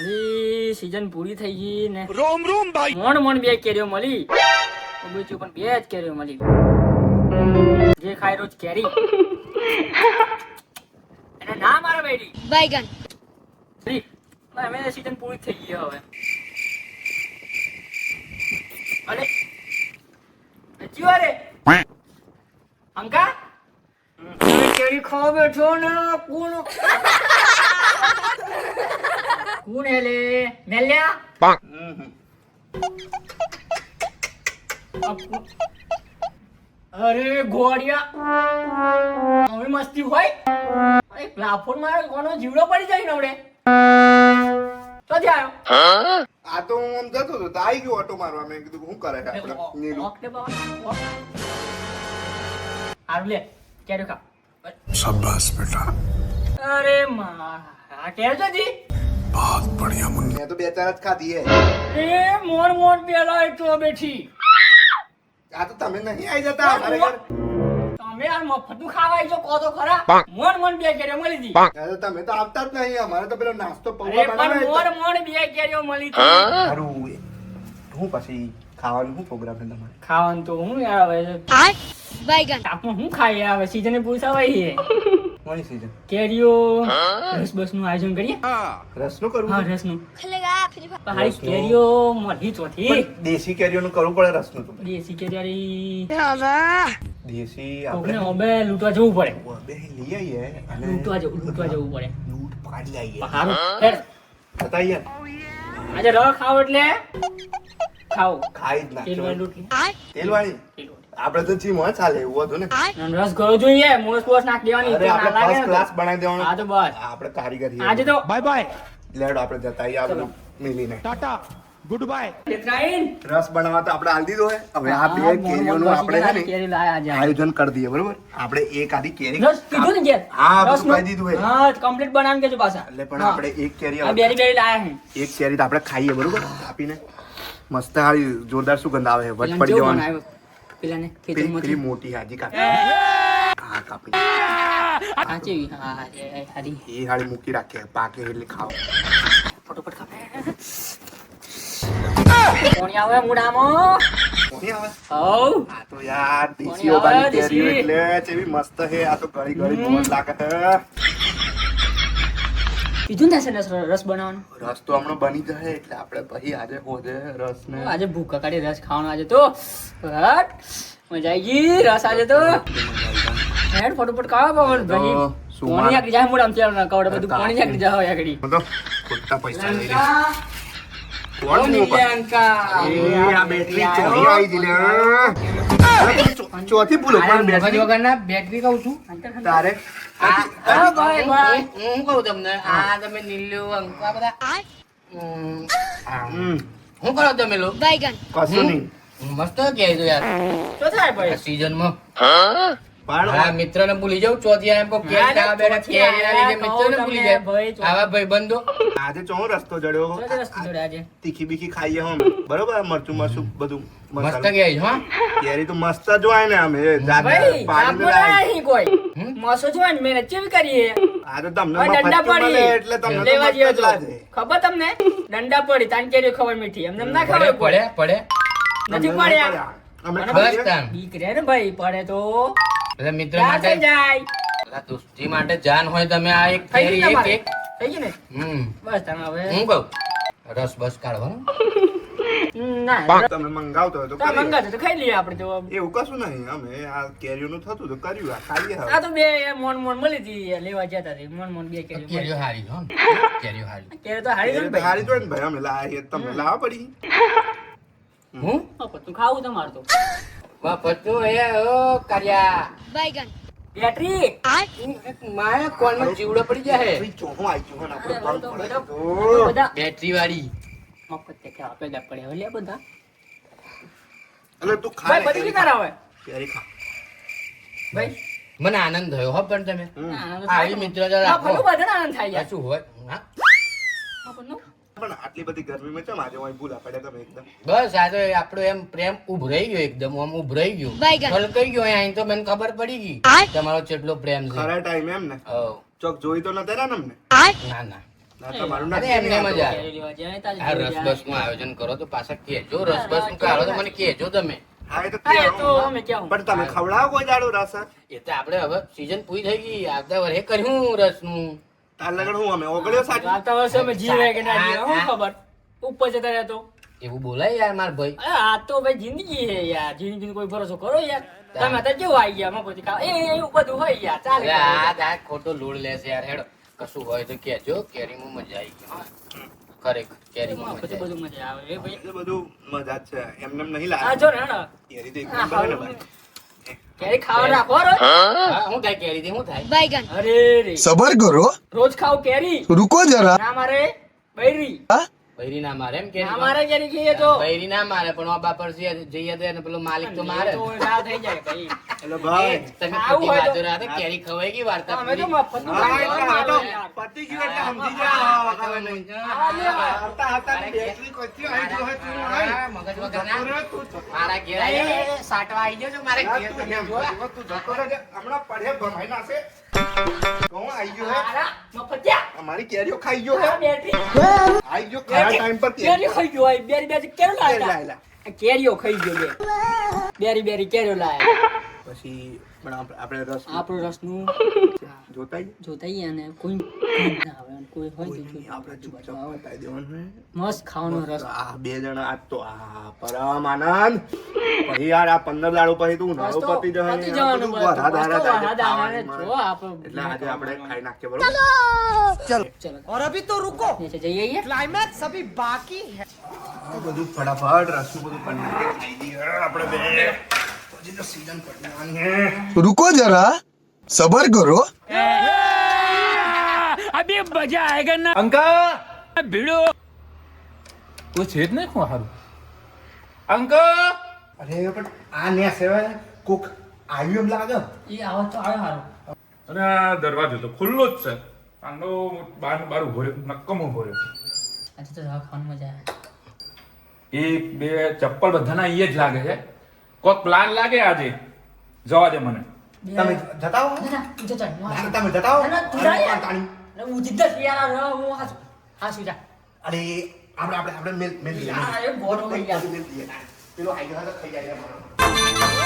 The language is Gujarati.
સીઝન પૂરી થઈ ગઈ ને રોમ રોમ ભાઈ મોણ બે કેરીઓ મળી બીજું પણ બે જ કેરીઓ મળી જે ખાય રોજ કેરી એના ના મારા બેડી बैगन અમે સીઝન પૂરી થઈ ગઈ હવે અરે જીવા રે અંકા કેરી ખાવા બેઠો ને કોણ કોણ હેલે મેલ્યા અરે ઘોડિયા હવે મસ્તી હોય અરે પ્લાફોન મારે કોનો જીવડો પડી જાય ને આવડે તો આવ્યો આ તો હું આમ જતો હતો તો આવી ગયો ઓટો મારવા મેં કીધું શું કરે છે આપણે નીલું હારું લે કેરી ખા શાબાશ બેટા અરે મારા કેર તો જી बहुत बढ़िया मुन्ना મેં તો બે ચાર જ ખાધી હે એ મોણ પેલા તો બેઠી આ તો તમે નહીં આવી જતા અમારે ઘર તમે આ મફતનું ખાવાય છો કહો તો ખરા મોણ બે કેરીઓ મળી હતી અરે તમે તો આવતા જ નહીં અમારે તો પેલો નાસ્તો અરે પૌવા પણ બનાવે મોણ બે કેરીઓ મળી હતી સારું હું પછી ખાવાનું શું પ્રોગ્રામ છે તમારે ખાવાનું તો હું યાર હવે बैगन તાપમાં હું ખાઈએ હવે સીઝને પૂછાવાય છે કોની સીઝન કેરીઓ રસ બસ નું આયોજન કરીએ રસનું કરવું હા છે? રસનું खेलेगा फिर હારી કેરીઓ મળી ચોથી પણ દેશી કેરીઓનું કરવું પડે રસનું તો દેશી કેરી દેશી કોકને આપણે હવે લૂંટવા જવું પડે બે લઈ આવીએ અને લૂંટવા જવું પડે લૂંટ પાડી આવીએ હારું હેડ બતાવીએ આજે રસ ખાવ એટલે ખાવ ખાઈ જ તેલ નાખજો વાળી રોટલી તેલવાળી આપણે તો ચીમ હોય ચાલે એવું હતું ને અને રસ ગળો જોઈએ મોસ પોસ નાખ દેવાની અરે તો આપણે ના લાગે ફર્સ્ટ ને ક્લાસ તો. બનાવી દેવાનો હા તો બસ આપણે કારીગર આજે તો बाय बाय લેડો આપણે જતા આવીએ આપણે મિલીને टाटा गुड बाय લેત્રાઈન રસ બનાવવા તો આપણે હાલ દીધો હે હવે આ બે કેરીઓનું આપણે છે ને કેરી લાયા આજે આયોજન કરી દઈએ બરોબર આપણે એક આધી કેરી રસ કીધું ને ઘેર હા, બધું રસનું? કહી દીધું હે. હા કમ્પ્લીટ બનાવીને કેજો પાછા એટલે પણ હા. આપણે એક કેરી આ બેરી બેરી લાયા હે એક કેરી તો આપણે ખાઈએ બરોબર આપીને મસ્ત હારી જોરદાર સુગંધ આવે છે વટ પેલાને પડી કેવું જવાનું બનાવ્યું? પેલાને પેલી ખેતરમાંથી મોટી હાજી કાપી હા કાપી હા ચેવી? હા, હારી એ હાડી મૂકી રાખીએ પાકે એટલે ખાઓ ફટોફટ ખાપે કોણી આવે મુડામાં કોની આવે હઉ આ તો યાર કોની દેશી આવે? ઓબાની કેરીઓ દેશી. એટલે ચેવી મસ્ત હે આ તો ગળી ગળી મોજ લાગે હે કીધું ને છે ને રસ બનાવવાનો રસ તો હમણાં બની જશે એટલે આપણે પછી આજે હોજે રસ ને આજે ભૂખા કાઢી રસ ખાવાનો આજે તો હટ મજા આવી ગઈ રસ આજે તો હેડ ફટોફટ ખાવા બાબા ભાઈ સુમાર. કોણી આગળ જાય મુડામ ચાલ ના કવડે બધું કોણી આગળ જાય આગળ હું તો ખોટા પૈસા લઈ લે કોણ કોણ નિલ્યાંકા? એ આ બેટરી ચોરી આવી ગઈ લે અરે તું ચોથી ભૂલો પણ બેટરી વગરના બેટરી કહું છું તારે હું કહું તમને આ તમે નીલ્યો અંકા બધા હું કરો તમે લોકો बैगन કશું નહીં મસ્ત કહે છે યાર તો થાય ભાઈ સીઝન માં પણ હા મિત્ર ને ભૂલી જાવ ચોથી એમ કો કેરી ખાવા બેઠા કેરી ના લીધે મિત્ર ને ભૂલી જાય આવા ભાઈ બંધો આજે ચો રસ્તો જડ્યો આજે તીખી બીખી ખાઈએ હમ બરોબર મરચું મરચું બધું મસ્ત મસાલો. કહે છે હા કેરી તો મસ્ત જ હોય ને અમે જાતે ભાઈ પાડીને આપણો લાવી. નહીં કોઈ મસો જોઈ ને મહેનત કેવી કરીએ આ તો તમને હવે દંડા મફત મળે પડી એટલે તમને તો લેવા મસ્ત જેવો જ તો. લાગે. ખબર તમને દંડા પડી તાન કેરી ખબર મીઠી એમને એમ ના પડે ખબર પડે પડે નથી તમને નહીં પડ્યા અમે મને બસ ખાઈએ. તાન બીક રે ને ભાઈ પડે તો એટલે મિત્ર ક્યાં માટે થઈ જાય એટલે દોસ્તી માટે જાન હોય તમે આ એક થઈ કેરી ગઈ એક તમારે? એક થઈ ગઈ ને બસ તમે હવે હું કહું રસ બસ કાઢવાનો ના તમે મંગાવતો હોય તો તો કરીએ. મંગાતો તો ખાઈ લઈએ આપણે તો એવું કશું નહીં અમે આ કેરીઓનું થતું તો કર્યું આ ખાઈએ હવે. આ તો બે મોન મળી હતી લેવા જતા હતી મોન બે કેરી કેરીઓ હારી છે હો. કેરીઓ હારી કેરી તો હારી છે ને કેરી તો હારી ભાઈ જ હોય ને ભાઈ અમે લાવીએ તમને લાવવા પડી હું તું ખાવું તમારે તો વાહ પત્તો એ ઓ કર્યા बैगन બેટરી માયા કોલમાં જીવડો પડી જાય ભાઈ, ચોહો આઈ ગયો ને આપણે અરે, બંધ બધા- પડે તો. બધા બેટરી વાળી મફત તે ખાવા પેદા પડે હવે લે બધા એટલે તું ખા ભાઈ ને બધી કેરી કેટલા આવે કેરી ખા ભાઈ મને આનંદ થયો હો પણ તમે હમ. આનંદ આવી થાય. મિત્રતા હા, રાખો ભલું બધાને આનંદ થાય યાર. શું હોય હા આપણને પણ આટલી બધી ગરમીમાં ચમ આજે અહીં ભૂલા પડ્યા તમે એકદમ બસ આ તો આપણો એમ પ્રેમ ઉભરાઈ ગયો એકદમ આમ ઉભરાઈ ગયો Bygone. છલકાઈ ગયો અહીં તો મને ખબર પડી ગઈ તમારો કેટલો પ્રેમ છે ખરા ટાઈમ એમ ને હઉ. ચોક જોઈ તો નતા રહ્યા ને અમને ના ના ના તમારું અરે નથી એમને મજા કેરી લેવા જાય, તાજી આ કેરી રસબસ નું આયોજન કરો તો પાછા કેજો રસબસ નું કાઢો તો મને કેજો તમે હા એ તો હા, એ તો કેવું. અમે ક્યાં પણ તમે ખવડાવો કોઈ દાડો રસ એ તો આપણે હવે સીઝન પૂરી થઈ ગઈ આવતા વર્ષે કર્યું રસ નું તાર લગન હું અમે ઓગળ્યો સાચી આવતા વર્ષે અમે જીવે કે ના જીવે શું ખબર ઉપર જતા રહેતો એવું બોલાય યાર માર ભાઈ અરે આ તો ભાઈ જિંદગી છે યાર, જિંદગીનો કોઈ ભરોસો કરો યાર. તમે અત્યારે કેવું આવી ગયા મફતી ખાવા, એવું બધું હોય યાર, ચાલે. અરે આ ખોટો લોડ લેશે યાર હેડો કશું હોય તો કેજો કેરીમાં મજા આવી ગઈ હા. ખરેખર કેરીમાં મજા બધું આવી. બધું મજા આવે એ ભાઈ. એટલે બધું મજા જ છે એમને એમ નહીં આ લાગે જો ને હેડો. કેરી તો એકદમ આ બને ને ખાવાનું. ભાઈ. કેરી ખાવા રાખો રોજ. હા શું થાય કેરીથી શું થાય Baigan. અરે રે सबर करो રોજ ખાવ કેરી रुको जरा ના મારે બૈરી બૈરી ના મારે એમ કે ના મારે કેરી કહીએ તો બૈરી ના મારે પણ ઓબા પર જઈએ તો એને પેલો માલિક તો મારે તો ના થઈ જાય ભાઈ. એટલે ભાઈ તમે આવું ખોટી હોય તો- વાતો રાખો, કેરી ખવાઈ ગઈ વાર્તા અમે તો પૂરી. મફતનું હા, ખાઈ એટલે જવાનું આ તો યાર. પતી ગયું એટલે સમજી જાઓ. હવે નહીં. આ લે. આવતા આવતા બેટરી કોઈથી આવી ગયો હોય તું હા, નહીં. મગજ વગર જતો ના. રહે તું જતો. મારા ઘેર આવીને સાટવા આવી જજો મારે ના, ઘેર તું તમે એમ જુઓ. કહો, તું જતો રહે. હમણાં પડે ભમાઈ નાખે. કોણ આવી ગયો હે? આરા, મફતિયા. અમારી કેરીઓ ખાઈ ગયો આ હે બેટરી. આવી ગયો ખરા ટાઈમ પર કેરીઓ ખાઈ ગયો હોય. બેરી બેરી કેરીઓ કેરી લાયા. લાયેલા. આ કેરીઓ ખાઈ ગયો બે. બેરી બેરી કેરીઓ લાયા. પછી પણ આપણે રસ આપણું રસનું જોતા આવીએ. જોતા આઈએ અને કોઈ ના આવે અને કોઈ હોય તો કોઈ નહીં, આપણે ચૂપચાપ બતાવી દેવાનું હે. મસ્ત ખાવાનો રસ. આ બે જણા આજ તો આ પરમ આનંદ પછી યાર આ 15 દાડો પછી તું બસ નાળું તો પતી જશે પતી જવાનું બધું. વરસાદ બસ તો હારે વરસાદ હારે ખાવાની જો આપણે એટલે આજે આપણે ખાઈ નાખીએ બરોબર ચલો और अभी तो रुको નીચે જઈએ આઈએ. क्लाइमैक्स अभी बाकी है આ બધું ફટાફટ રસનું બધું કરી નાખીએ, ખાઈ દઈએ આપણે બે પછી તો સીઝન પડવાની હે रुको जरा सबर करो કોઈ છે જ નહીં શું સારું અરે પણ આ ને સેવા કોક આવ્યું એમ લાગે એ આવો તો આવે સારું. અને આ દરવાજો તો ખુલ્લો જ છે આનો બાર બાર ઉભો રહ્યો નક્કમ ઉભો રહ્યો આજે તો દવા ખાવાની મજા આવે. એક બે ચપ્પલ બધાના અહીંયા જ લાગે છે કોઈક પ્લાન લાગે આજે જવા દે મને તમે જતા હો ના, ના, તું જતો રહે. હું હાચું. તમે જતા હો ના, ના, તું જા યાર. તાણી. ના, હું જીદ્દ જ યાર, હું હાચું. હાચું જા. અરે આપણે મેલ દઈએ યાર, એ ગોળો થઈ ગયા. મેલ દઈએ પેલો આઈ ગયો તો ખાઈ જાય